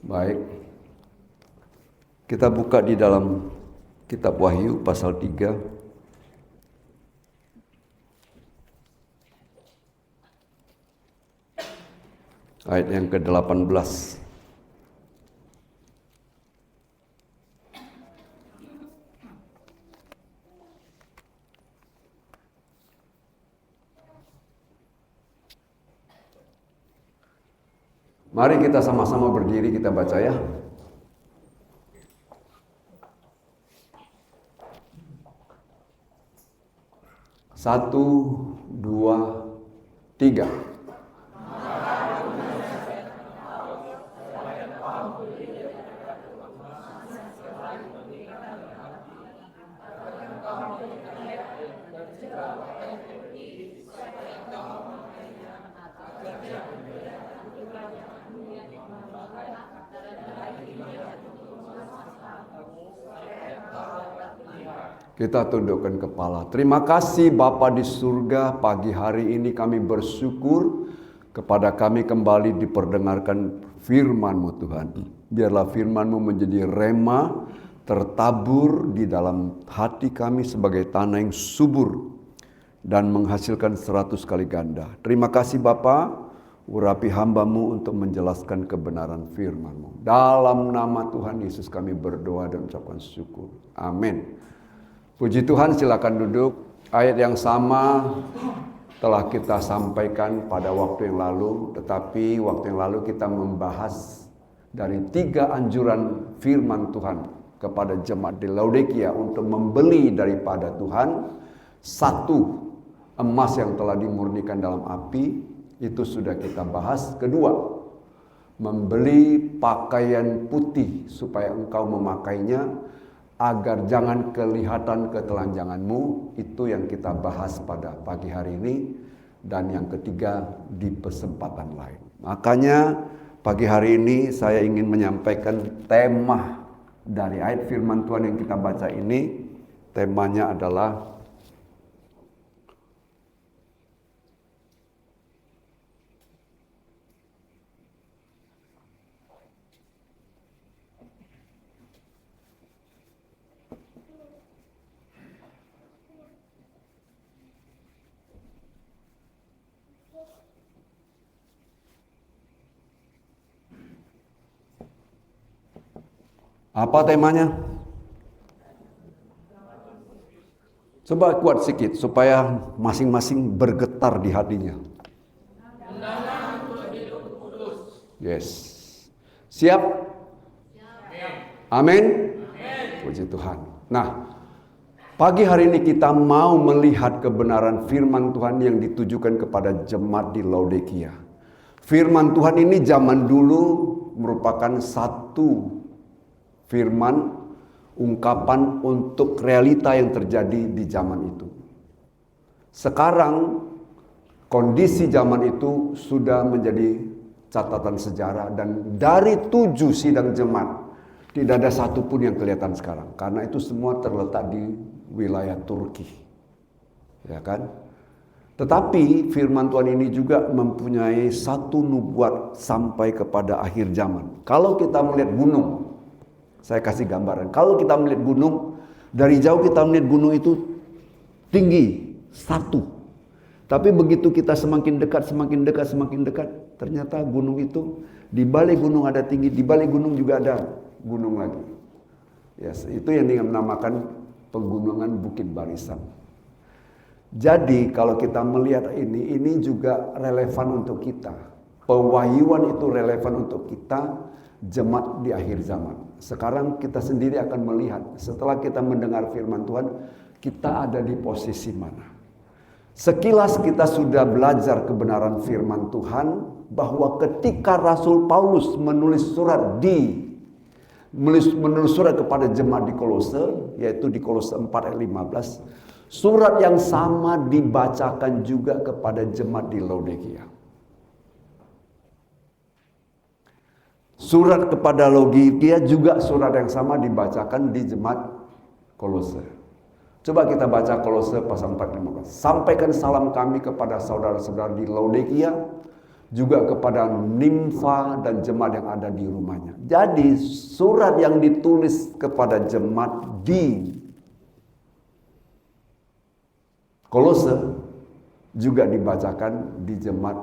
Baik, kita buka di dalam kitab Wahyu pasal 3. Ayat yang ke-18. Mari kita sama-sama berdiri, kita baca ya. Satu, dua, tiga. Kita tundukkan kepala. Terima kasih Bapa di surga, pagi hari ini kami bersyukur kepada kami kembali diperdengarkan firman-Mu Tuhan. Biarlah firman-Mu menjadi rema, tertabur di dalam hati kami sebagai tanah yang subur dan menghasilkan 100 kali ganda. Terima kasih Bapa, urapi hamba-Mu untuk menjelaskan kebenaran firman-Mu. Dalam nama Tuhan Yesus kami berdoa dan ucapkan syukur. Amin. Puji Tuhan, silakan duduk. Ayat yang sama telah kita sampaikan pada waktu yang lalu, tetapi waktu yang lalu kita membahas dari 3 anjuran firman Tuhan kepada jemaat di Laodikia untuk membeli daripada Tuhan. 1, emas yang telah dimurnikan dalam api, itu sudah kita bahas. 2, membeli pakaian putih supaya engkau memakainya agar jangan kelihatan ketelanjanganmu, itu yang kita bahas pada pagi hari ini. Dan yang ketiga, di kesempatan lain. Makanya pagi hari ini saya ingin menyampaikan tema dari ayat firman Tuhan yang kita baca ini. Temanya adalah apa temanya? Coba kuat sedikit supaya masing-masing bergetar di hatinya. Yes. Siap? Amin. Puji Tuhan. Nah, pagi hari ini kita mau melihat kebenaran firman Tuhan yang ditujukan kepada jemaat di Laodikia. Firman Tuhan ini zaman dulu merupakan satu firman, ungkapan untuk realita yang terjadi di zaman itu. Sekarang kondisi zaman itu sudah menjadi catatan sejarah, dan dari 7 sidang jemaat tidak ada satupun yang kelihatan sekarang, karena itu semua terletak di wilayah Turki, ya kan? Tetapi firman Tuhan ini juga mempunyai satu nubuat sampai kepada akhir zaman. Kalau kita melihat gunung, saya kasih gambaran. Kalau kita melihat gunung, dari jauh kita melihat gunung itu tinggi, satu. Tapi begitu kita semakin dekat, ternyata gunung itu, di balik gunung ada tinggi, di balik gunung juga ada gunung lagi. Yes, itu yang dinamakan pegunungan Bukit Barisan. Jadi kalau kita melihat ini juga relevan untuk kita. Pewahyuan itu relevan untuk kita, jemaat di akhir zaman. Sekarang kita sendiri akan melihat, setelah kita mendengar firman Tuhan, kita ada di posisi mana. Sekilas kita sudah belajar kebenaran firman Tuhan, bahwa ketika Rasul Paulus menulis surat kepada jemaat di Kolose, yaitu di Kolose 4 ayat 15, surat yang sama dibacakan juga kepada jemaat di Laodikia. Surat kepada Laodikia juga surat yang sama dibacakan di jemaat Kolose. Coba kita baca Kolose pasal 4:15. Sampaikan salam kami kepada saudara-saudara di Laodikia juga kepada Nimfa dan jemaat yang ada di rumahnya. Jadi surat yang ditulis kepada jemaat di Kolose juga dibacakan di jemaat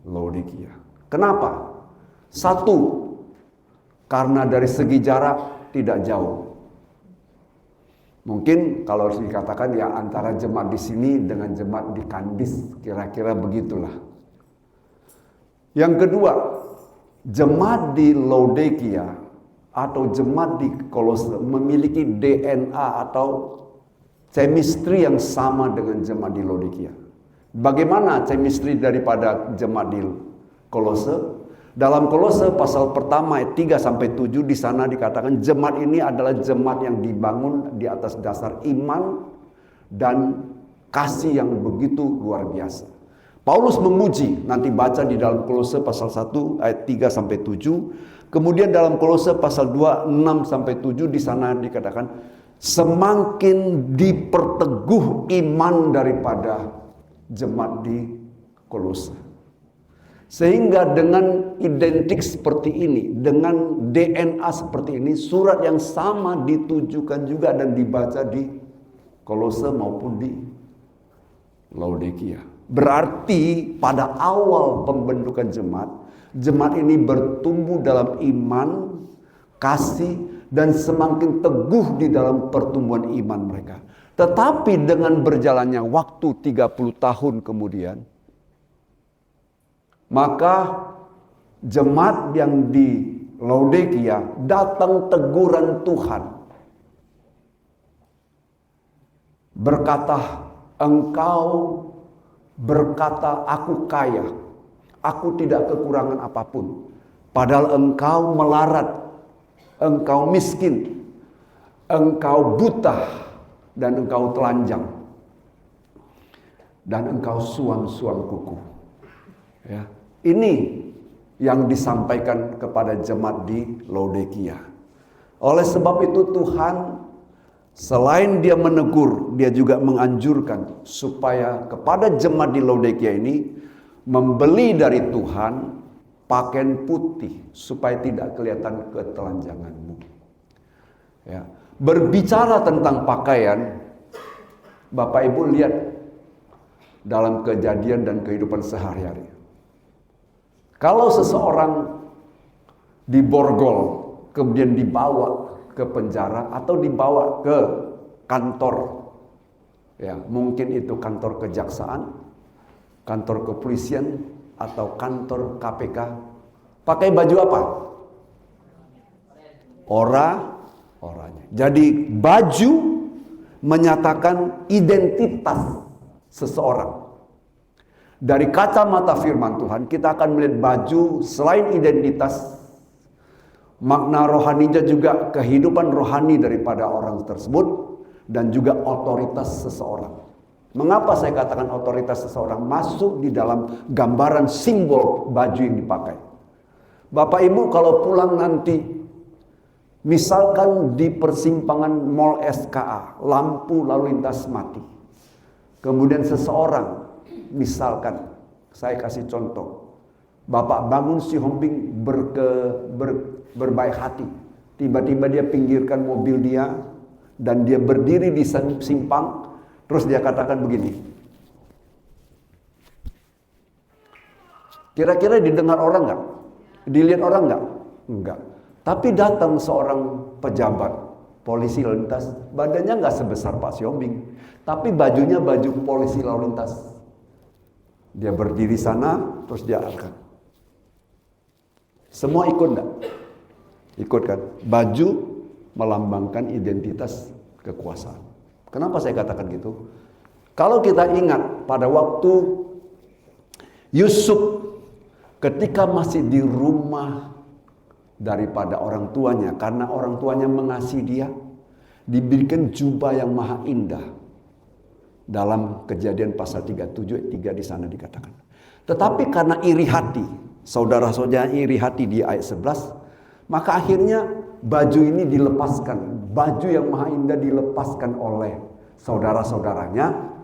Laodikia. Kenapa? Satu, karena dari segi jarak tidak jauh. Mungkin kalau dikatakan ya antara jemaat di sini dengan jemaat di Kandis, kira-kira begitulah. Yang kedua, jemaat di Laodikia atau jemaat di Kolose memiliki DNA atau chemistry yang sama dengan jemaat di Laodikia. Bagaimana chemistry daripada jemaat di Kolose? Dalam Kolose pasal pertama ayat 3 sampai 7 di sana dikatakan jemaat ini adalah jemaat yang dibangun di atas dasar iman dan kasih yang begitu luar biasa. Paulus memuji, nanti baca di dalam Kolose pasal 1 ayat 3 sampai 7. Kemudian dalam Kolose pasal 2 6 sampai 7 di sana dikatakan semakin diperteguh iman daripada jemaat di Kolose. Sehingga dengan identik seperti ini, dengan DNA seperti ini, surat yang sama ditujukan juga dan dibaca di Kolose maupun di Laodikia. Berarti pada awal pembentukan jemaat ini bertumbuh dalam iman, kasih, dan semakin teguh di dalam pertumbuhan iman mereka. Tetapi dengan berjalannya waktu 30 tahun kemudian, maka jemaat yang di Laodikia datang teguran Tuhan. Berkata, engkau berkata aku kaya, aku tidak kekurangan apapun. Padahal engkau melarat, engkau miskin, engkau buta, dan engkau telanjang. Dan engkau suam-suam kuku. Ya. Ini yang disampaikan kepada jemaat di Laodikia. Oleh sebab itu Tuhan selain dia menegur, dia juga menganjurkan supaya kepada jemaat di Laodikia ini membeli dari Tuhan pakaian putih supaya tidak kelihatan ketelanjanganmu. Ya. Berbicara tentang pakaian, Bapak Ibu lihat dalam kejadian dan kehidupan sehari-hari. Kalau seseorang diborgol, kemudian dibawa ke penjara atau dibawa ke kantor, ya mungkin itu kantor kejaksaan, kantor kepolisian, atau kantor KPK, pakai baju apa? Oranye. Jadi baju menyatakan identitas seseorang. Dari kacamata firman Tuhan, kita akan melihat baju selain identitas, makna rohaninya juga kehidupan rohani daripada orang tersebut, dan juga otoritas seseorang. Mengapa saya katakan otoritas seseorang masuk di dalam gambaran simbol baju yang dipakai? Bapak Ibu kalau pulang nanti, misalkan di persimpangan Mall SKA, lampu lalu lintas mati. Kemudian seseorang, misalkan, saya kasih contoh, Bapak bangun si Hombing berbaik hati. Tiba-tiba dia pinggirkan mobil dia, dan dia berdiri di simpang, terus dia katakan begini. Kira-kira didengar orang nggak? Dilihat orang nggak? Enggak. Tapi datang seorang pejabat, polisi lalu lintas, badannya nggak sebesar Pak Siombing, tapi bajunya baju polisi lalu lintas. Dia berdiri sana, terus dia angkat. Semua ikut enggak? Ikut kan? Baju melambangkan identitas kekuasaan. Kenapa saya katakan gitu? Kalau kita ingat pada waktu Yusuf ketika masih di rumah daripada orang tuanya, karena orang tuanya mengasihi dia, diberikan jubah yang maha indah. Dalam Kejadian pasal 37 ayat 3 di sana dikatakan. Tetapi karena iri hati, saudara-saudara iri hati di ayat 11, maka akhirnya baju ini dilepaskan. Baju yang maha indah dilepaskan oleh saudara-saudaranya.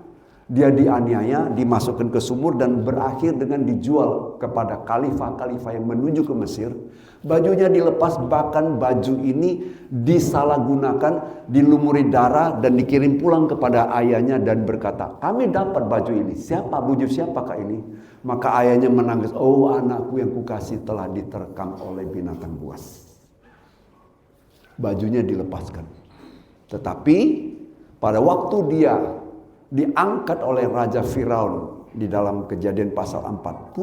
Dia dianiaya, dimasukkan ke sumur dan berakhir dengan dijual kepada khalifah-khalifah yang menuju ke Mesir. Bajunya dilepas, bahkan baju ini disalahgunakan, dilumuri darah dan dikirim pulang kepada ayahnya dan berkata, kami dapat baju ini. Baju siapakah ini? Maka ayahnya menangis, oh anakku yang kukasih telah diterkam oleh binatang buas. Bajunya dilepaskan. Tetapi pada waktu dia diangkat oleh Raja Firaun di dalam Kejadian pasal 41,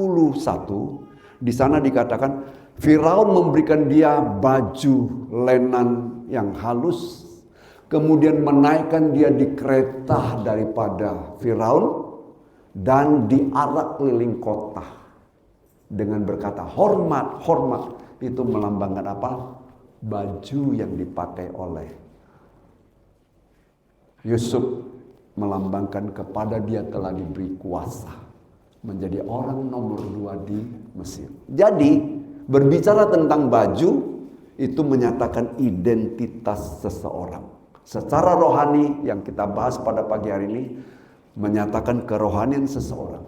di sana dikatakan Firaun memberikan dia baju lenan yang halus, kemudian menaikkan dia di kereta daripada Firaun dan diarak keliling kota dengan berkata hormat, hormat. Itu melambangkan apa? Baju yang dipakai oleh Yusuf melambangkan kepada dia telah diberi kuasa menjadi orang nomor 2 di Mesir. Jadi berbicara tentang baju itu menyatakan identitas seseorang. Secara rohani yang kita bahas pada pagi hari ini menyatakan kerohanian seseorang.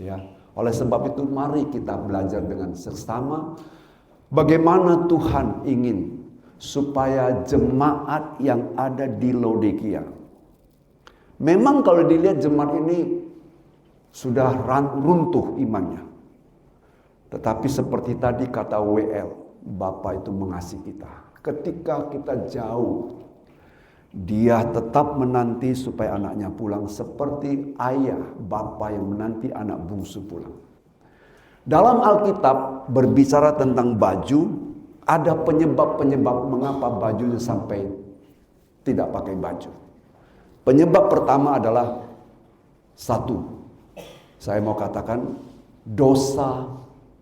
Ya, oleh sebab itu mari kita belajar dengan seksama bagaimana Tuhan ingin supaya jemaat yang ada di Laodikia. Memang kalau dilihat jemaat ini sudah runtuh imannya. Tetapi seperti tadi kata WL, Bapa itu mengasihi kita. Ketika kita jauh, dia tetap menanti supaya anaknya pulang seperti ayah, bapa yang menanti anak bungsu pulang. Dalam Alkitab berbicara tentang baju, ada penyebab-penyebab mengapa bajunya sampai tidak pakai baju. Penyebab pertama adalah satu, saya mau katakan dosa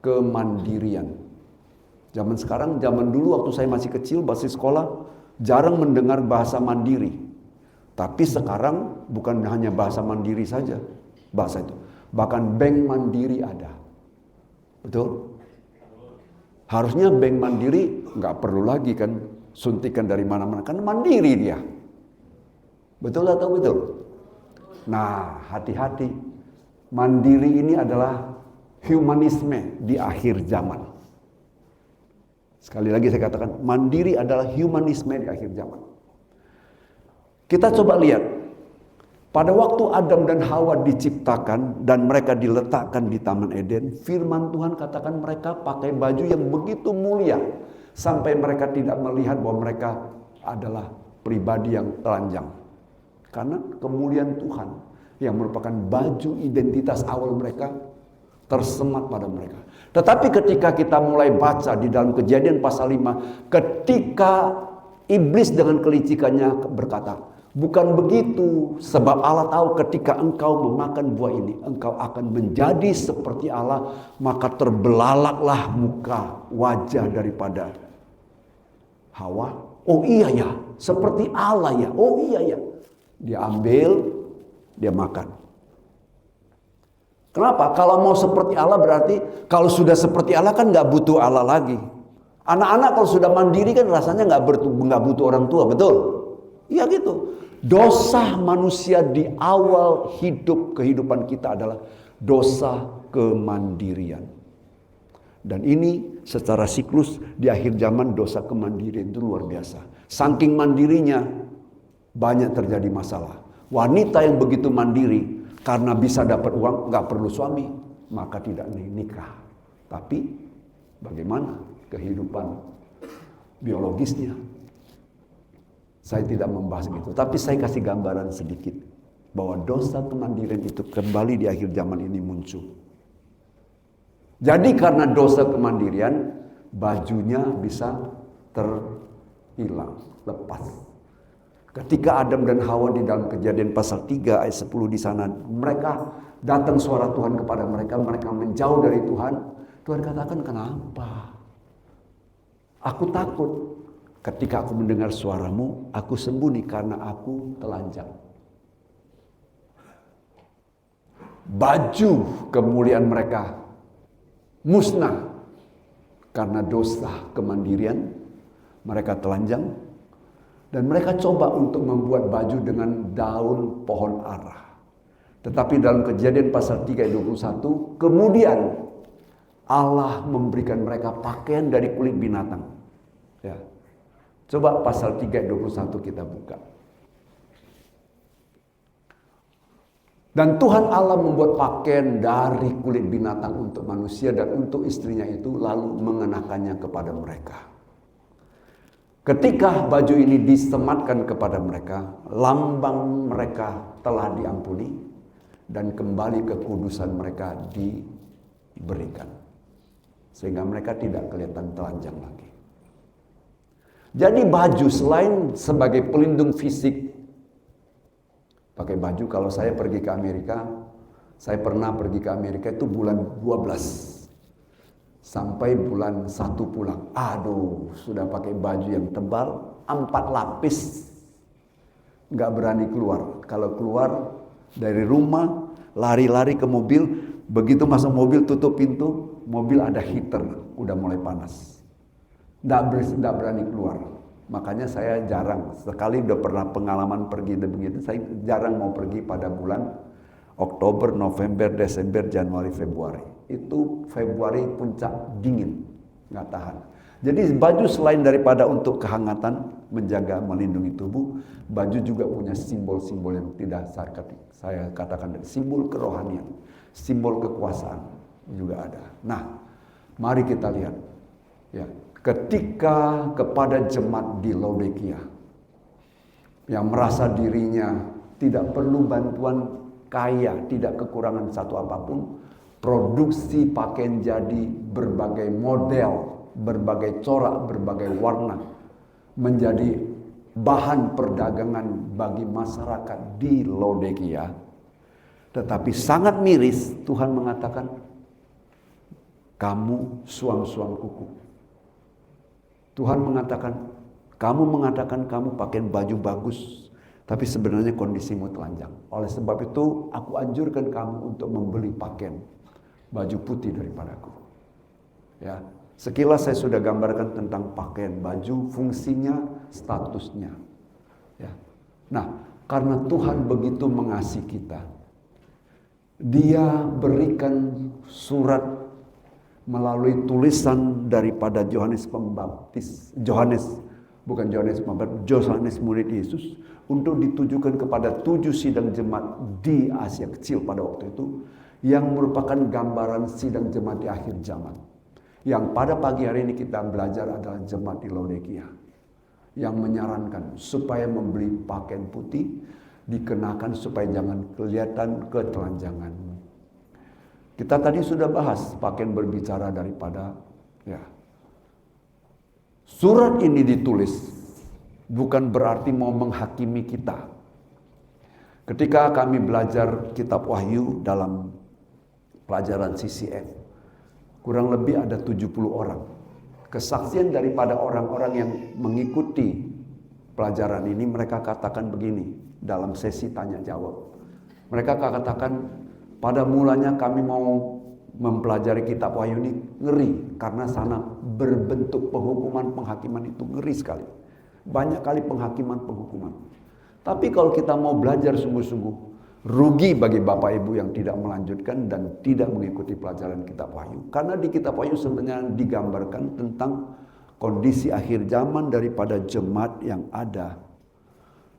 kemandirian. Zaman sekarang, zaman dulu waktu saya masih kecil, masih sekolah, jarang mendengar bahasa mandiri. Tapi sekarang bukan hanya bahasa mandiri saja, bahasa itu. Bahkan bank mandiri ada. Betul? Harusnya bank mandiri nggak perlu lagi kan suntikan dari mana-mana, kan mandiri dia. Betul atau betul? Nah, hati-hati. Mandiri ini adalah humanisme di akhir zaman. Sekali lagi saya katakan, mandiri adalah humanisme di akhir zaman. Kita coba lihat. Pada waktu Adam dan Hawa diciptakan dan mereka diletakkan di Taman Eden, firman Tuhan katakan mereka pakai baju yang begitu mulia. Sampai mereka tidak melihat bahwa mereka adalah pribadi yang telanjang. Karena kemuliaan Tuhan yang merupakan baju identitas awal mereka tersemat pada mereka. Tetapi ketika kita mulai baca di dalam Kejadian pasal 5, ketika iblis dengan kelicikannya berkata, bukan begitu, sebab Allah tahu ketika engkau memakan buah ini, engkau akan menjadi seperti Allah, maka terbelalaklah muka wajah daripada Hawa. Oh iya ya, seperti Allah ya, oh iya ya. Dia ambil, dia makan. Kenapa? Kalau mau seperti Allah berarti kalau sudah seperti Allah kan nggak butuh Allah lagi. Anak-anak kalau sudah mandiri kan rasanya nggak butuh orang tua, betul? Iya gitu. Dosa manusia di awal hidup kehidupan kita adalah dosa kemandirian. Dan ini secara siklus di akhir zaman dosa kemandirian itu luar biasa. Saking mandirinya banyak terjadi masalah. Wanita yang begitu mandiri karena bisa dapat uang nggak perlu suami, maka tidak nikah. Tapi bagaimana kehidupan biologisnya? Saya tidak membahas itu, tapi saya kasih gambaran sedikit bahwa dosa kemandirian itu kembali di akhir zaman ini muncul. Jadi karena dosa kemandirian, bajunya bisa terhilang, lepas. Ketika Adam dan Hawa di dalam Kejadian pasal 3 ayat 10 di sana, mereka datang suara Tuhan kepada mereka, mereka menjauh dari Tuhan. Tuhan katakan, kenapa? Aku takut. Ketika aku mendengar suaramu, aku sembunyi karena aku telanjang. Baju kemuliaan mereka musnah karena dosa kemandirian. Mereka telanjang. Dan mereka coba untuk membuat baju dengan daun pohon ara. Tetapi dalam Kejadian pasal 3 ayat 21, kemudian Allah memberikan mereka pakaian dari kulit binatang. Ya. Coba pasal 3 ayat 21 kita buka. Dan Tuhan Allah membuat pakaian dari kulit binatang untuk manusia dan untuk istrinya itu, lalu mengenakannya kepada mereka. Ketika baju ini disematkan kepada mereka, lambang mereka telah diampuni dan kembali kekudusan mereka diberikan. Sehingga mereka tidak kelihatan telanjang lagi. Jadi baju selain sebagai pelindung fisik, pakai baju, kalau saya pergi ke Amerika, saya pernah pergi ke Amerika itu bulan 12 sampai bulan 1 pulang. Aduh, sudah pakai baju yang tebal, 4 lapis, nggak berani keluar. Kalau keluar dari rumah, lari-lari ke mobil, begitu masuk mobil tutup pintu, mobil ada heater, udah mulai panas. Nggak berani keluar. Makanya saya jarang, sekali udah pernah pengalaman pergi begitu, saya jarang mau pergi pada bulan Oktober, November, Desember, Januari, Februari. Itu Februari puncak dingin, nggak tahan. Jadi baju selain daripada untuk kehangatan, menjaga, melindungi tubuh, baju juga punya simbol-simbol yang tidak saya katakan, simbol kerohanian, simbol kekuasaan juga ada. Nah, mari kita lihat. Ya, ketika kepada jemaat di Laodikia yang merasa dirinya tidak perlu bantuan kaya, tidak kekurangan satu apapun, produksi pakaian jadi berbagai model, berbagai corak, berbagai warna, menjadi bahan perdagangan bagi masyarakat di Laodikia. Tetapi sangat miris, Tuhan mengatakan, kamu suam-suam kuku. Tuhan mengatakan, kamu pakai baju bagus, tapi sebenarnya kondisimu telanjang. Oleh sebab itu, aku anjurkan kamu untuk membeli pakaian baju putih daripadaku. Ya, sekilas saya sudah gambarkan tentang pakaian baju, fungsinya, statusnya. Ya. Nah, karena Tuhan begitu mengasihi kita, Dia berikan surat melalui tulisan daripada Yohanes Pembaptis, Yohanes murid Yesus, untuk ditujukan kepada 7 sidang jemaat di Asia Kecil pada waktu itu, yang merupakan gambaran sidang jemaat di akhir zaman. Yang pada pagi hari ini kita belajar adalah jemaat di Laodikia, yang menyarankan supaya membeli pakaian putih, dikenakan supaya jangan kelihatan ketelanjanganmu. Kita tadi sudah bahas pakaian berbicara daripada, ya. Surat ini ditulis bukan berarti mau menghakimi kita. Ketika kami belajar kitab Wahyu dalam pelajaran CCM, kurang lebih ada 70 orang. Kesaksian daripada orang-orang yang mengikuti pelajaran ini, mereka katakan begini dalam sesi tanya jawab. Mereka katakan, pada mulanya kami mau mempelajari kitab Wahyu ini ngeri, karena sana berbentuk penghakiman itu ngeri sekali. Banyak kali penghakiman. Tapi kalau kita mau belajar sungguh-sungguh, rugi bagi Bapak Ibu yang tidak melanjutkan dan tidak mengikuti pelajaran kitab Wahyu. Karena di kitab Wahyu sebenarnya digambarkan tentang kondisi akhir zaman daripada jemaat yang ada,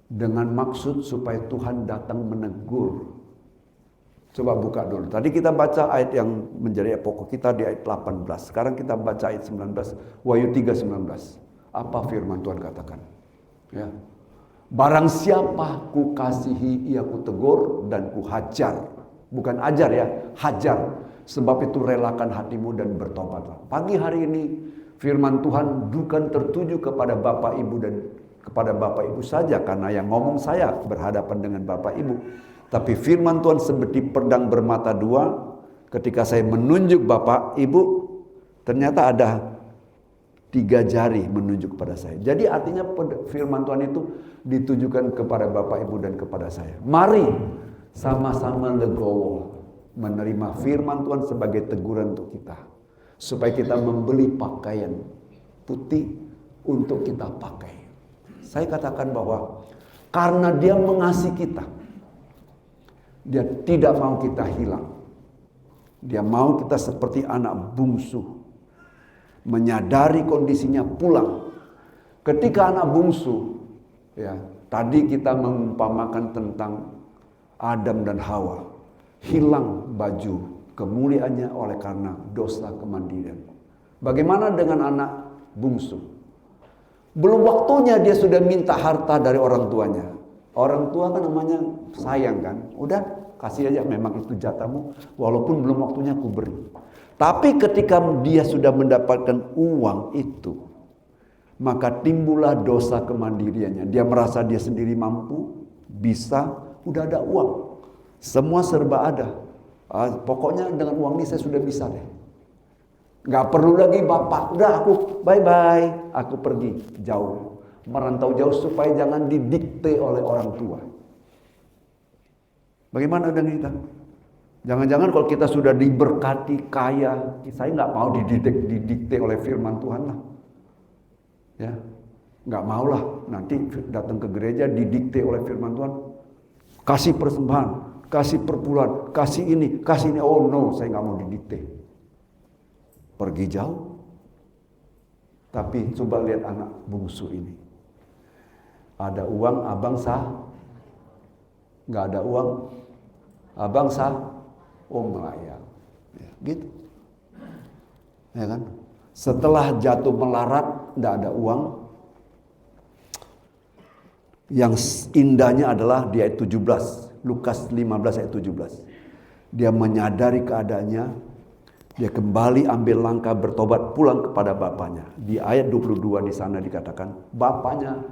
dengan maksud supaya Tuhan datang menegur. Coba buka dulu. Tadi kita baca ayat yang menjadi pokok kita di ayat 18. Sekarang kita baca ayat 19. Wahyu 3:19. Apa firman Tuhan katakan? Ya. Barang siapa ku kasihi, ia ku tegur dan ku hajar. Bukan ajar ya, hajar. Sebab itu relakan hatimu dan bertobatlah. Pagi hari ini firman Tuhan bukan tertuju kepada Bapak Ibu dan kepada Bapak Ibu saja, karena yang ngomong saya berhadapan dengan Bapak Ibu. Tapi firman Tuhan seperti pedang bermata dua. Ketika saya menunjuk Bapak Ibu, ternyata ada 3 jari menunjuk kepada saya. Jadi artinya firman Tuhan itu ditujukan kepada Bapak Ibu dan kepada saya. Mari sama-sama legowo menerima firman Tuhan sebagai teguran untuk kita, supaya kita membeli pakaian putih untuk kita pakai. Saya katakan bahwa karena Dia mengasihi kita, Dia tidak mau kita hilang. Dia mau kita seperti anak bungsu, menyadari kondisinya pulang. Ketika anak bungsu, ya, tadi kita mengumpamakan tentang Adam dan Hawa, hilang baju kemuliaannya oleh karena dosa kemandirian. Bagaimana dengan anak bungsu? Belum waktunya dia sudah minta harta dari orang tuanya. Orang tua kan namanya sayang kan, udah kasih aja, memang itu jatahmu, walaupun belum waktunya aku beri. Tapi ketika dia sudah mendapatkan uang itu, maka timbullah dosa kemandiriannya. Dia merasa dia sendiri mampu, bisa, udah ada uang, semua serba ada. Pokoknya dengan uang ini saya sudah bisa deh. Gak perlu lagi bapak, udah aku bye-bye, aku pergi jauh, merantau jauh supaya jangan didikte oleh orang tua. Bagaimana dengan kita? Jangan-jangan kalau kita sudah diberkati, kaya, saya nggak mau didikte oleh firman Tuhan lah. Ya, nggak mau lah. Nanti datang ke gereja didikte oleh firman Tuhan. Kasih persembahan, kasih perpuluhan, kasih ini. Oh no, saya nggak mau didikte. Pergi jauh. Tapi coba lihat anak bungsu ini. Ada uang, abang sah. Nggak ada uang, abang sah. Oh melayang. Ya, gitu. Ya kan? Setelah jatuh melarat, nggak ada uang. Yang indahnya adalah di ayat 17. Lukas 15 ayat 17. Dia menyadari keadaannya. Dia kembali ambil langkah bertobat pulang kepada bapaknya. Di ayat 22 di sana dikatakan, bapaknya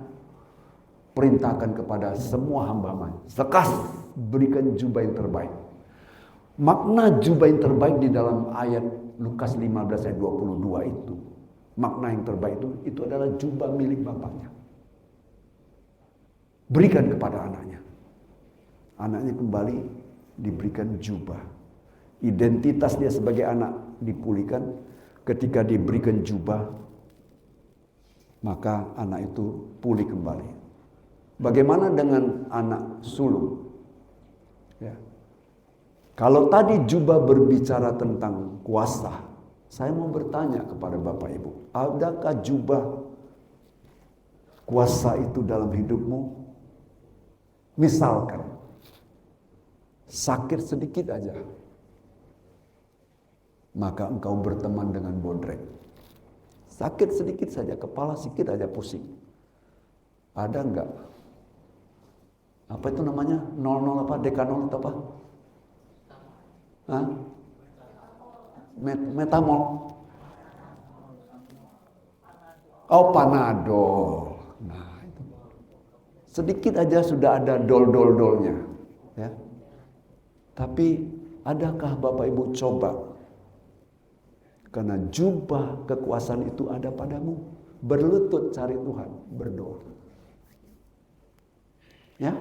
perintahkan kepada semua hamba-hamba, sekas berikan jubah yang terbaik. Makna jubah yang terbaik di dalam ayat Lukas 15 ayat 22 itu, makna yang terbaik itu adalah jubah milik bapaknya. Berikan kepada anaknya. Anaknya kembali diberikan jubah. Identitas dia sebagai anak dipulihkan. Ketika diberikan jubah, maka anak itu pulih kembali. Bagaimana dengan anak sulung? Ya. Kalau tadi jubah berbicara tentang kuasa, saya mau bertanya kepada Bapak Ibu, adakah jubah kuasa itu dalam hidupmu? Misalkan sakit sedikit aja, maka engkau berteman dengan bodrek. Sakit sedikit saja, kepala sedikit aja pusing. Ada enggak? Apa itu namanya? 00 apa? Dekanol atau apa? Hah? Metamol. Oh, Panadol. Nah, itu. Sedikit aja sudah ada dol-dol-dolnya. Ya. Tapi adakah Bapak Ibu coba? Karena jubah kekuasaan itu ada padamu. Berlutut cari Tuhan, berdoa. Ya.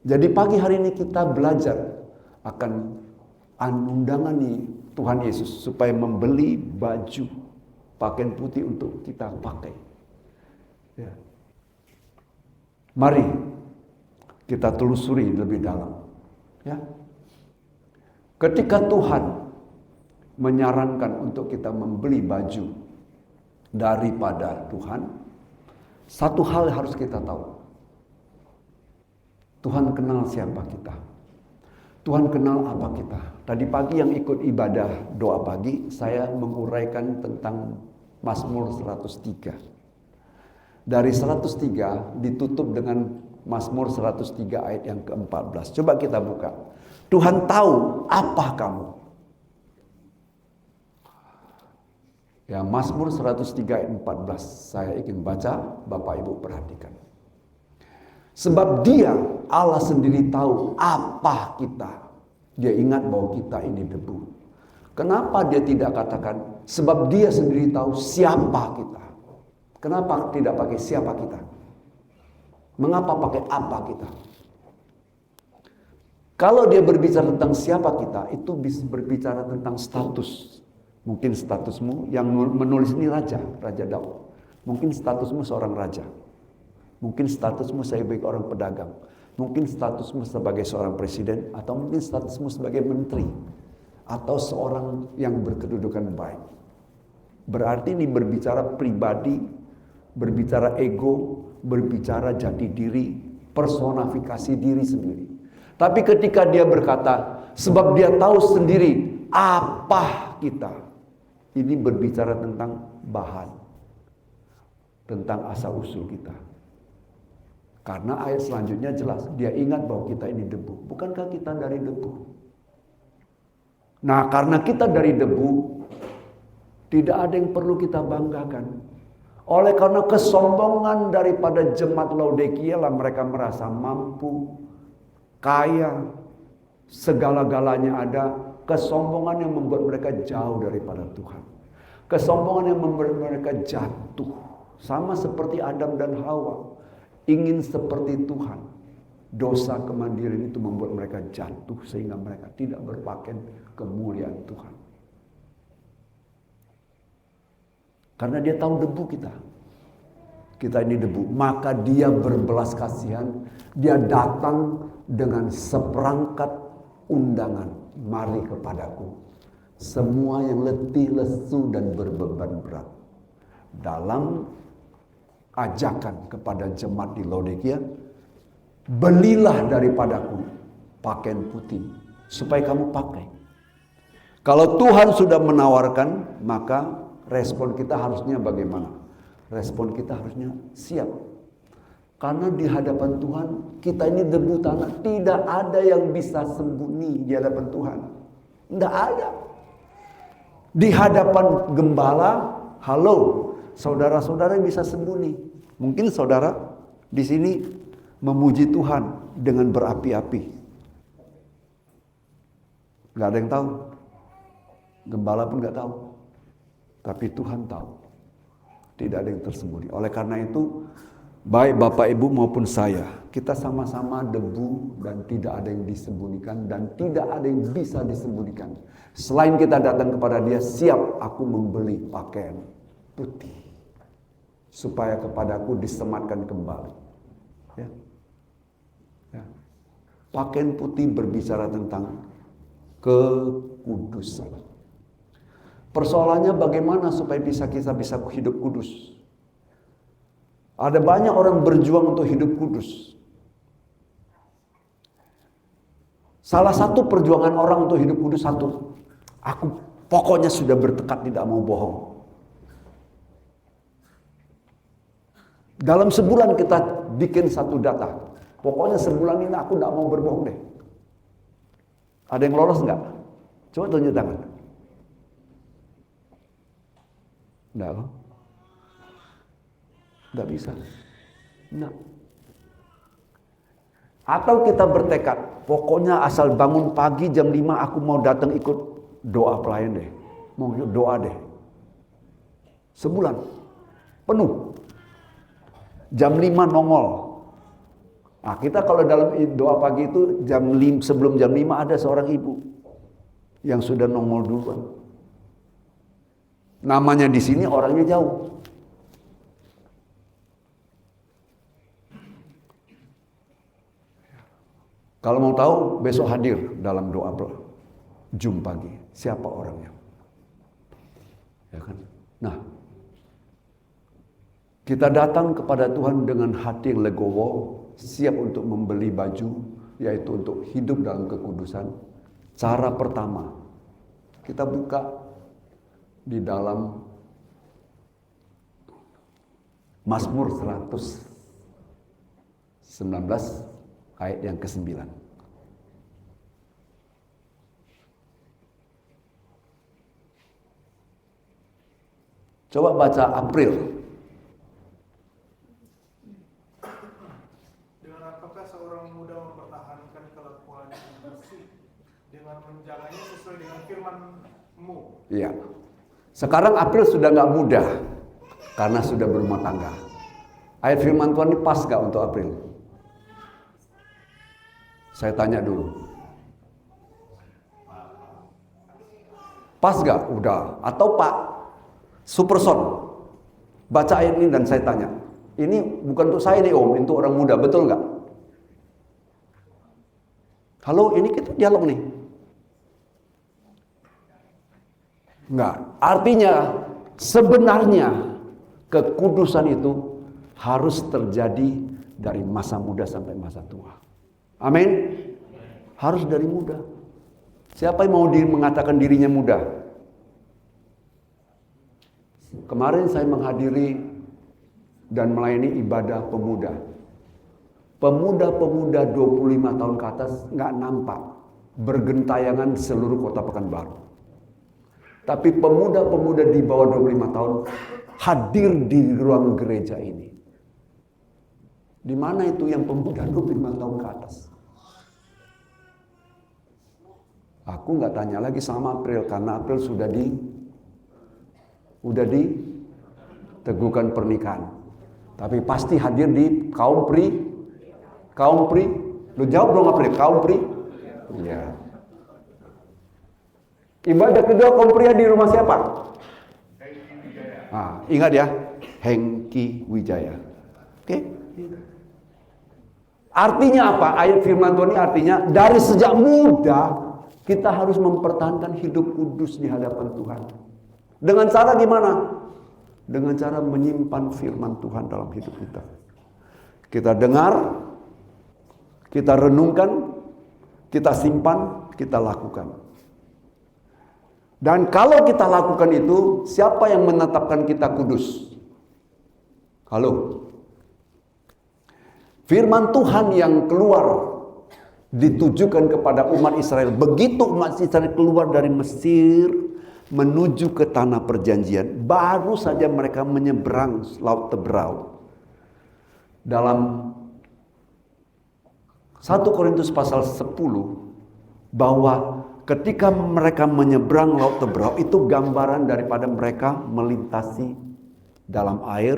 Jadi pagi hari ini kita belajar akan undangan nih Tuhan Yesus supaya membeli baju pakaian putih untuk kita pakai. Ya. Mari kita telusuri lebih dalam. Ya. Ketika Tuhan menyarankan untuk kita membeli baju daripada Tuhan, satu hal harus kita tahu. Tuhan kenal siapa kita. Tuhan kenal apa kita. Tadi pagi yang ikut ibadah doa pagi, saya menguraikan tentang Mazmur 103. Dari 103 ditutup dengan Mazmur 103 ayat yang ke-14. Coba kita buka. Tuhan tahu apa kamu. Ya, Mazmur 103 ayat 14. Saya ingin baca, Bapak Ibu perhatikan. Sebab dia, Allah sendiri tahu apa kita. Dia ingat bahwa kita ini debu. Kenapa dia tidak katakan, sebab dia sendiri tahu siapa kita. Kenapa tidak pakai siapa kita? Mengapa pakai apa kita? Kalau dia berbicara tentang siapa kita, itu bisa berbicara tentang status. Mungkin statusmu yang menulis ini Raja Daud. Mungkin statusmu seorang raja. Mungkin statusmu sebagai orang pedagang. Mungkin statusmu sebagai seorang presiden, atau mungkin statusmu sebagai menteri, atau seorang yang berkedudukan baik. Berarti ini berbicara pribadi, berbicara ego, berbicara jati diri, personifikasi diri sendiri. Tapi ketika dia berkata, sebab dia tahu sendiri apa kita, ini berbicara tentang bahan, tentang asal-usul kita. Karena ayat selanjutnya jelas, dia ingat bahwa kita ini debu. Bukankah kita dari debu? Nah, karena kita dari debu, tidak ada yang perlu kita banggakan. Oleh karena kesombongan daripada jemaat Laodikia lah mereka merasa mampu, kaya, segala-galanya ada. Kesombongan yang membuat mereka jauh daripada Tuhan. Kesombongan yang membuat mereka jatuh. Sama seperti Adam dan Hawa. Ingin seperti Tuhan. Dosa kemandirian itu membuat mereka jatuh sehingga mereka tidak berpakai kemuliaan Tuhan. Karena dia tahu debu kita. Kita ini debu. Maka dia berbelas kasihan. Dia datang dengan seperangkat undangan. Mari kepadaku. Semua yang letih, lesu dan berbeban berat. Dalam ajakan kepada jemaat di Laodikia, belilah daripadaku pakaian putih supaya kamu pakai. Kalau Tuhan sudah menawarkan, maka respon kita harusnya bagaimana? Respon kita harusnya siap. Karena di hadapan Tuhan, kita ini debu tanah, tidak ada yang bisa sembunyi di hadapan Tuhan. Tidak ada. Di hadapan gembala, halo, saudara-saudara yang bisa sembunyi. Mungkin saudara di sini memuji Tuhan dengan berapi-api. Gak ada yang tahu. Gembala pun gak tahu. Tapi Tuhan tahu. Tidak ada yang tersembunyi. Oleh karena itu, baik Bapak Ibu maupun saya, kita sama-sama debu dan tidak ada yang disembunyikan dan tidak ada yang bisa disembunyikan. Selain kita datang kepada Dia, siap aku membeli pakaian putih supaya kepadaku disematkan kembali. Ya. Ya. Pakaian putih berbicara tentang kekudusan. Persoalannya bagaimana supaya kita bisa hidup kudus. Ada banyak orang berjuang untuk hidup kudus. Salah satu perjuangan orang untuk hidup kudus satu. Aku pokoknya sudah bertekad tidak mau bohong. Dalam sebulan kita bikin satu data. Pokoknya sebulan ini aku tidak mau berbohong deh. Ada yang lolos enggak? Coba tunjuk tangan. Enggak loh. Enggak bisa. Enggak. Atau kita bertekad, pokoknya asal bangun pagi jam 5 aku mau datang ikut doa pelayan deh. Mau ikut doa deh. Sebulan. Penuh. Jam 5 nongol. Nah, kita kalau dalam doa pagi itu sebelum jam 5 ada seorang ibu yang sudah nongol duluan. Namanya di sini orangnya jauh. Kalau mau tahu besok hadir dalam doa Jum pagi. Siapa orangnya? Ya kan? Nah, kita datang kepada Tuhan dengan hati yang legowo, siap untuk membeli baju, yaitu untuk hidup dalam kekudusan. Cara pertama, kita buka di dalam Mazmur 119 ayat yang ke-9. Coba baca April. Menjaganya sesuai dengan firman-Mu. Iya. Sekarang April sudah nggak muda karena sudah berumah tangga. Ayat firman Tuhan ini pas nggak untuk April? Saya tanya dulu. Pas nggak? Udah. Atau Pak Superson, baca ayat ini dan saya tanya. Ini bukan untuk saya nih Om, untuk orang muda, betul nggak? Halo, ini kita dialog nih. Enggak, artinya sebenarnya kekudusan itu harus terjadi dari masa muda sampai masa tua. Amin. Harus dari muda. Siapa yang mau mengatakan dirinya muda? Kemarin saya menghadiri dan melayani ibadah pemuda. Pemuda-pemuda 25 tahun ke atas nggak nampak bergentayangan seluruh kota Pekanbaru. Tapi pemuda-pemuda di bawah 25 tahun hadir di ruang gereja ini. Di mana itu yang pemuda 25 tahun ke atas? Aku nggak tanya lagi sama April karena April sudah diteguhkan pernikahan. Tapi pasti hadir di kaum pri. Lu jawab dong April, kaum pri? Iya. Ibadah kedua kaum pria di rumah siapa? Ingat ya, Hengki Wijaya. Oke? Artinya apa? Ayat firman Tuhan ini artinya dari sejak muda kita harus mempertahankan hidup kudus di hadapan Tuhan. Dengan cara gimana? Dengan cara menyimpan firman Tuhan dalam hidup kita. Kita dengar, kita renungkan, kita simpan, kita lakukan. Dan kalau kita lakukan itu, siapa yang menetapkan kita kudus? Halo? Firman Tuhan yang keluar ditujukan kepada umat Israel. Begitu umat Israel keluar dari Mesir menuju ke tanah perjanjian, baru saja mereka menyeberang Laut Teberau. Dalam 1 Korintus pasal 10 bahwa ketika mereka menyeberang Laut Teberau itu gambaran daripada mereka melintasi dalam air,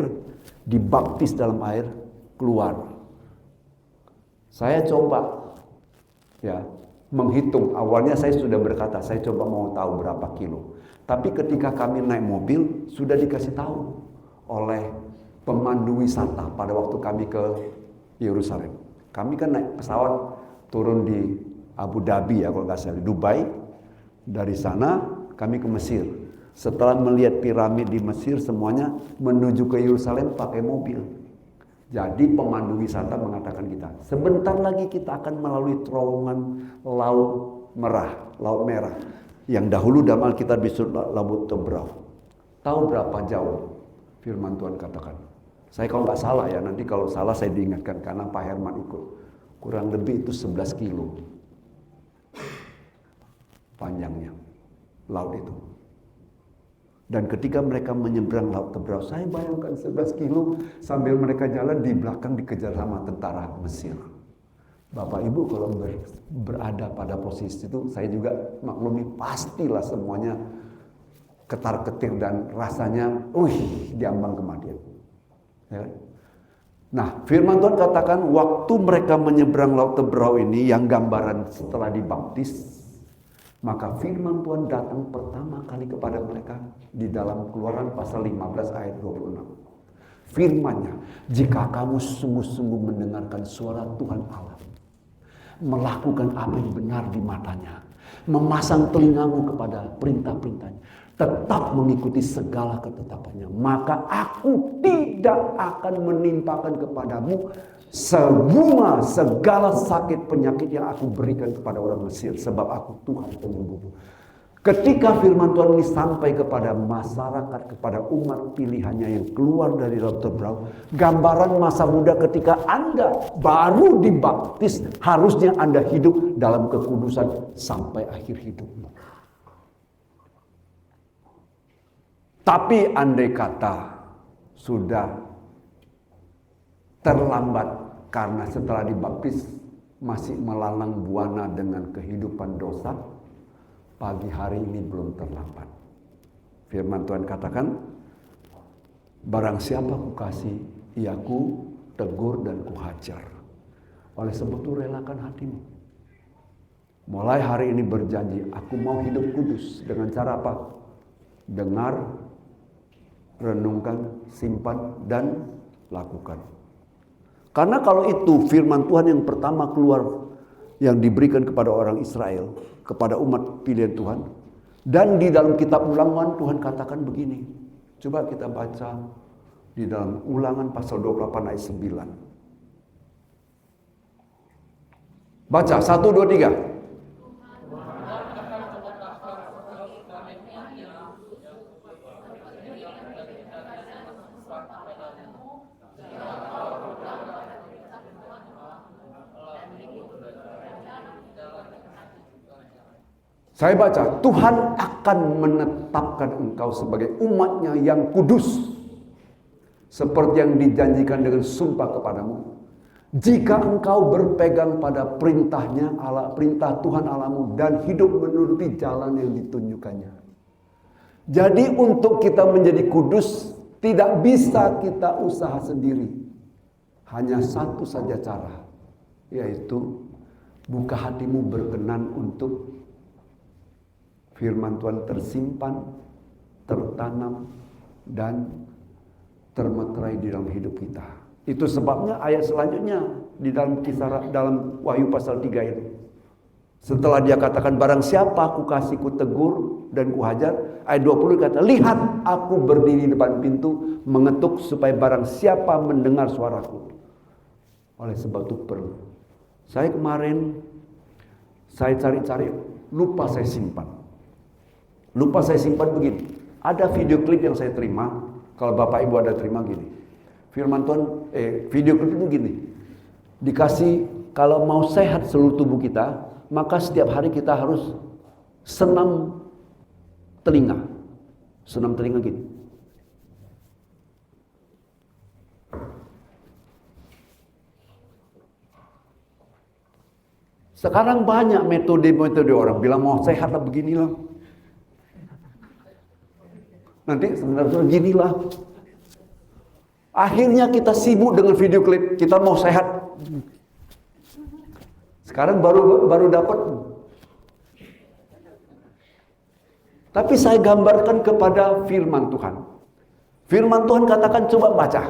dibaptis dalam air, keluar. Saya coba menghitung. Awalnya saya sudah berkata, saya coba mau tahu berapa kilo. Tapi ketika kami naik mobil, sudah dikasih tahu oleh pemandu wisata pada waktu kami ke Yerusalem. Kami kan naik pesawat turun di Abu Dhabi ya kalau nggak salah, Dubai. Dari sana kami ke Mesir. Setelah melihat piramid di Mesir semuanya menuju ke Yerusalem pakai mobil. Jadi pemandu wisata mengatakan kita, sebentar lagi kita akan melalui terowongan Laut Merah, yang dahulu dalam Alkitab disebut Laut Teberau. Tahu berapa jauh? Firman Tuhan katakan. Saya kalau nggak salah ya, nanti kalau salah saya diingatkan karena Pak Herman ikut. Kurang lebih itu 11 kilo panjangnya laut itu. Dan ketika mereka menyeberang Laut Teberau, saya bayangkan 11 kilo sambil mereka jalan di belakang dikejar sama tentara Mesir. Bapak Ibu kalau berada pada posisi itu, saya juga maklumi pastilah semuanya ketar-ketir dan rasanya, diambang kematian. Ya. Nah, firman Tuhan katakan waktu mereka menyeberang Laut Teberau ini yang gambaran setelah dibaptis, maka firman Tuhan datang pertama kali kepada mereka di dalam Keluaran pasal 15 ayat 26. Firman-Nya, jika kamu sungguh-sungguh mendengarkan suara Tuhan Allah, melakukan apa yang benar di matanya, memasang telingamu kepada perintah-perintahnya, tetap mengikuti segala ketetapannya, maka aku tidak akan menimpakan kepadamu segala sakit penyakit yang aku berikan kepada orang Mesir, sebab aku Tuhan penyembuhmu. Ketika firman Tuhan ini sampai kepada masyarakat, kepada umat pilihannya yang keluar dari Laut Teberau, gambaran masa muda ketika Anda baru dibaptis, harusnya Anda hidup dalam kekudusan sampai akhir hidupmu. Tapi andai kata sudah terlambat karena setelah dibaptis masih melalang buana dengan kehidupan dosa, pagi hari ini belum terlambat. Firman Tuhan katakan, barang siapa kukasih, ia ku tegur dan kuhajar. Oleh sebab itu relakan hatimu. Mulai hari ini berjanji, aku mau hidup kudus. Dengan cara apa? Dengar, renungkan, simpan, dan lakukan. Karena kalau itu firman Tuhan yang pertama keluar, yang diberikan kepada orang Israel, kepada umat pilihan Tuhan. Dan di dalam kitab Ulangan Tuhan katakan begini. Coba kita baca di dalam Ulangan pasal 28 ayat 9. Baca 1, 2, 3. Saya baca, Tuhan akan menetapkan engkau sebagai umatnya yang kudus, seperti yang dijanjikan dengan sumpah kepadamu. Jika engkau berpegang pada perintahnya, perintah Tuhan Allahmu, dan hidup menuruti jalan yang ditunjukkannya. Jadi untuk kita menjadi kudus, tidak bisa kita usaha sendiri. Hanya satu saja cara, yaitu buka hatimu berkenan untuk firman Tuhan tersimpan, tertanam, dan termeterai di dalam hidup kita. Itu sebabnya ayat selanjutnya di dalam dalam Wahyu pasal 3 itu. Setelah dia katakan barang siapa aku kasih ku tegur dan ku hajar, ayat 20 kata, lihat aku berdiri depan pintu mengetuk supaya barang siapa mendengar suaraku. Oleh sebab itu perlu. Saya kemarin saya cari-cari, lupa saya simpan. Lupa saya simpan begini. Ada video klip yang saya terima. Kalau Bapak Ibu ada terima gini. Firman Tuhan, video klip itu gini. Dikasih kalau mau sehat seluruh tubuh kita, maka setiap hari kita harus senam telinga. Senam telinga gini. Sekarang banyak metode-metode orang bilang mau sehat lah beginilah. Nanti sebenarnya ginilah. Akhirnya kita sibuk dengan video klip. Kita mau sehat. Sekarang baru dapat. Tapi saya gambarkan kepada firman Tuhan. Firman Tuhan katakan, coba baca.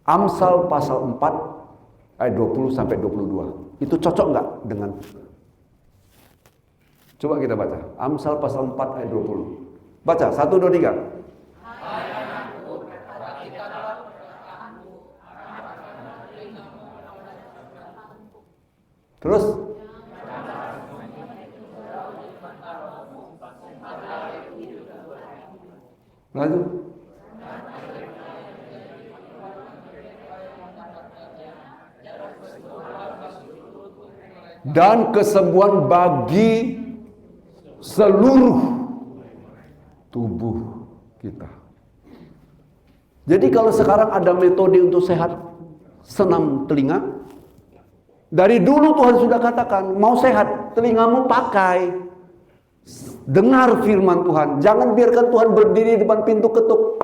Amsal pasal 4 ayat 20 sampai 22. Itu cocok nggak dengan? Coba kita baca. Amsal pasal 4 ayat 20. Baca, 1, 2, 3. Terus? Lanjut. Dan kesembuhan bagi seluruh tubuh kita. Jadi kalau sekarang ada metode untuk sehat, senam telinga. Dari dulu Tuhan sudah katakan, mau sehat, telingamu pakai. Dengar firman Tuhan. Jangan biarkan Tuhan berdiri di depan pintu ketuk.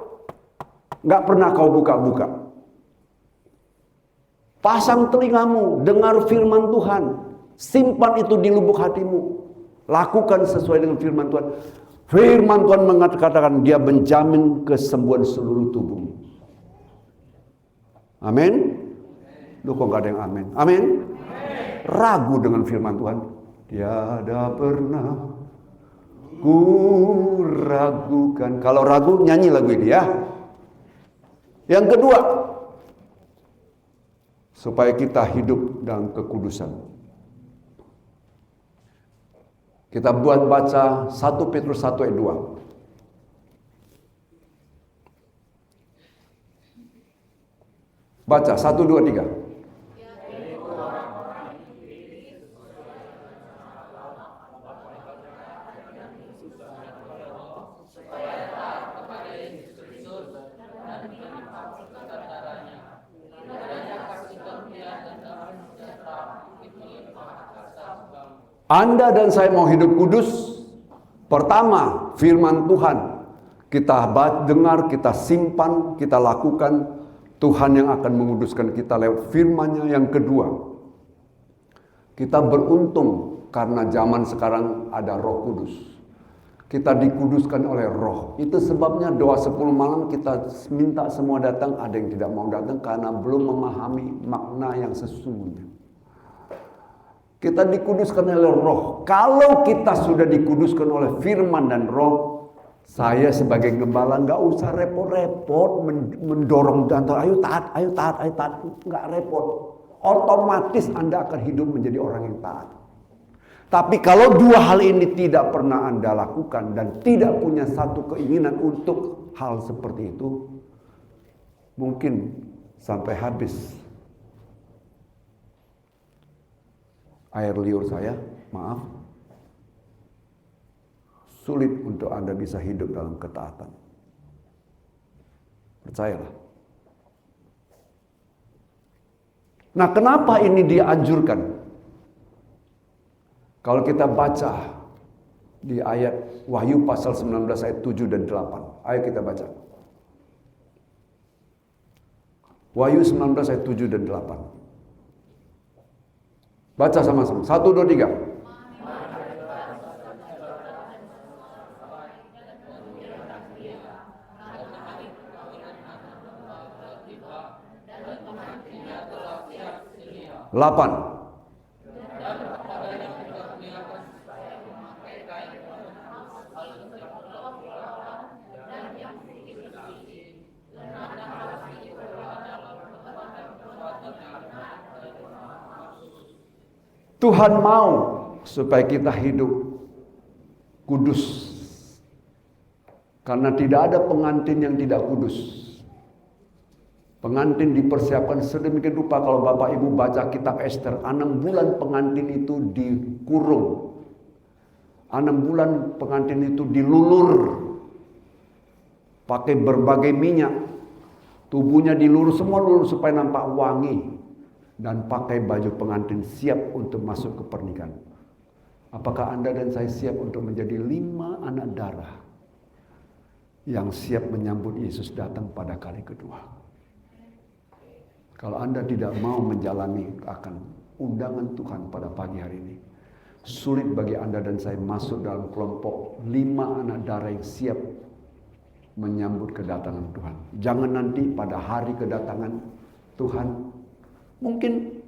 Gak pernah kau buka-buka. Pasang telingamu, dengar firman Tuhan. Simpan itu di lubuk hatimu. Lakukan sesuai dengan firman Tuhan. Firman Tuhan mengatakan dia menjamin kesembuhan seluruh tubuh. Amin. Lu kok gak ada yang amin? Amin. Ragu dengan firman Tuhan. Tiada pernah ku ragukan. Kalau ragu nyanyi lagu ini ya. Yang kedua, supaya kita hidup dalam kekudusan. Kita buat baca 1 Petrus 1 ayat 2. Baca 1, 2, 3. Anda dan saya mau hidup kudus. Pertama, firman Tuhan kita dengar, kita simpan, kita lakukan. Tuhan yang akan menguduskan kita lewat firman-Nya. Yang kedua, kita beruntung karena zaman sekarang ada Roh Kudus. Kita dikuduskan oleh Roh. Itu sebabnya doa 10 malam kita minta semua datang. Ada yang tidak mau datang karena belum memahami makna yang sesungguhnya. Kita dikuduskan oleh Roh. Kalau kita sudah dikuduskan oleh firman dan Roh, saya sebagai gembala nggak usah repot-repot mendorong dan ayo taat, ayo taat, ayo taat. Nggak repot. Otomatis Anda akan hidup menjadi orang yang taat. Tapi kalau dua hal ini tidak pernah Anda lakukan dan tidak punya satu keinginan untuk hal seperti itu, mungkin sampai habis air liur saya, maaf, sulit untuk Anda bisa hidup dalam ketaatan. Percayalah. Nah, kenapa ini dianjurkan? Kalau kita baca di ayat Wahyu pasal 19 ayat 7 dan 8. Ayo kita baca. Wahyu 19 ayat 7 dan 8. Baca sama-sama. 1, 2, 3. Delapan. Tuhan mau supaya kita hidup kudus. Karena tidak ada pengantin yang tidak kudus. Pengantin dipersiapkan sedemikian rupa. Kalau Bapak Ibu baca kitab Ester, 6 bulan pengantin itu dikurung. 6 bulan pengantin itu dilulur. Pakai berbagai minyak. Tubuhnya dilulur, semua lulur supaya nampak wangi. Dan pakai baju pengantin siap untuk masuk ke pernikahan. Apakah Anda dan saya siap untuk menjadi 5 anak darah yang siap menyambut Yesus datang pada kali kedua? Kalau Anda tidak mau menjalani akan undangan Tuhan pada pagi hari ini, sulit bagi Anda dan saya masuk dalam kelompok 5 anak darah yang siap menyambut kedatangan Tuhan. Jangan nanti pada hari kedatangan Tuhan, mungkin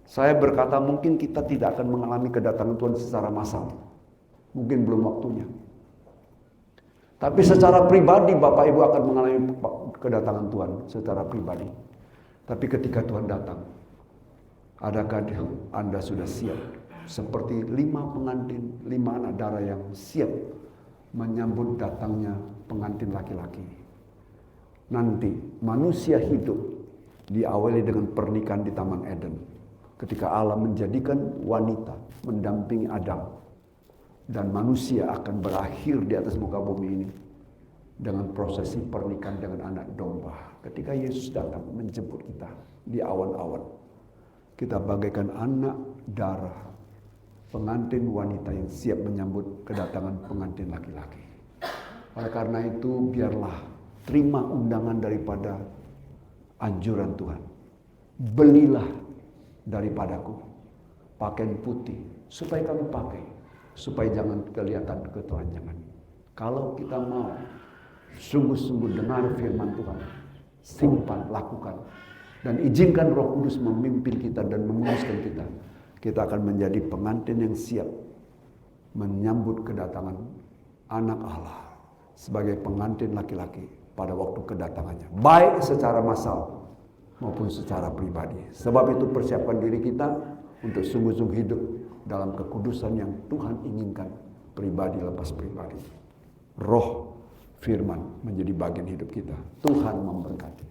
saya berkata mungkin kita tidak akan mengalami kedatangan Tuhan secara massal. Mungkin belum waktunya. Tapi secara pribadi Bapak Ibu akan mengalami kedatangan Tuhan secara pribadi. Tapi ketika Tuhan datang, adakah Anda sudah siap? Seperti 5 pengantin, 5 anak darah yang siap menyambut datangnya pengantin laki-laki. Nanti manusia hidup diawali dengan pernikahan di Taman Eden. Ketika Allah menjadikan wanita mendampingi Adam. Dan manusia akan berakhir di atas muka bumi ini dengan prosesi pernikahan dengan anak domba. Ketika Yesus datang menjemput kita di awan-awan, kita bagaikan anak darah, pengantin wanita yang siap menyambut kedatangan pengantin laki-laki. Oleh karena itu, biarlah terima undangan daripada anjuran Tuhan. Belilah daripadaku pakaian putih supaya kami pakai, supaya jangan kelihatan ketelanjangan. Kalau kita mau sungguh-sungguh dengar firman Tuhan, simpan, lakukan, dan izinkan Roh Kudus memimpin kita dan menguruskan kita, kita akan menjadi pengantin yang siap menyambut kedatangan anak Allah sebagai pengantin laki-laki pada waktu kedatangannya, baik secara massal maupun secara pribadi. Sebab itu persiapkan diri kita untuk sungguh-sungguh hidup dalam kekudusan yang Tuhan inginkan, pribadi lepas pribadi. Roh firman menjadi bagian hidup kita. Tuhan memberkati.